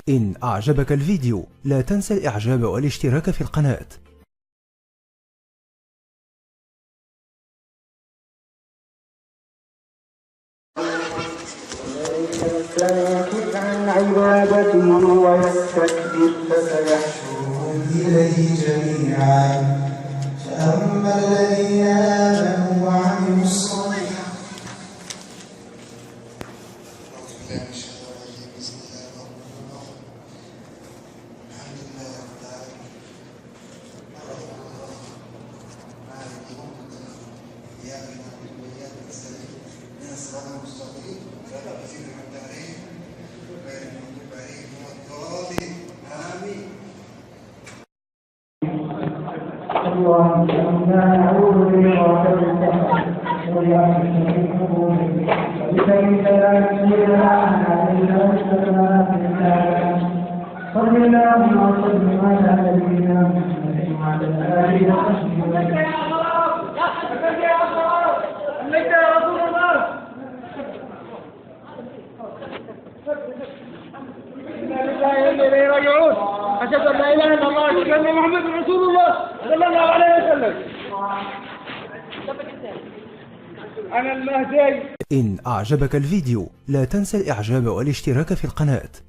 إن أعجبك الفيديو لا تنسى الإعجاب والاشتراك في القناة. ينكف عن عبادته ويستكبر فسيحشرهم إليه جميعا. فأما الذين آمنوا وعملوا الصالحات اللهم إنا نعوذ بك من لا يسير لنا إلا أنت صل اللهم وسلم على نبينا محمد وعلى آله وصحبه وسلم. أشهد أن لا إله إلا الله وأشهد أن محمدا رسول الله صلى الله عليه وسلم. أنا المهدي. إن أعجبك الفيديو لا تنسى الإعجاب والاشتراك في القناة.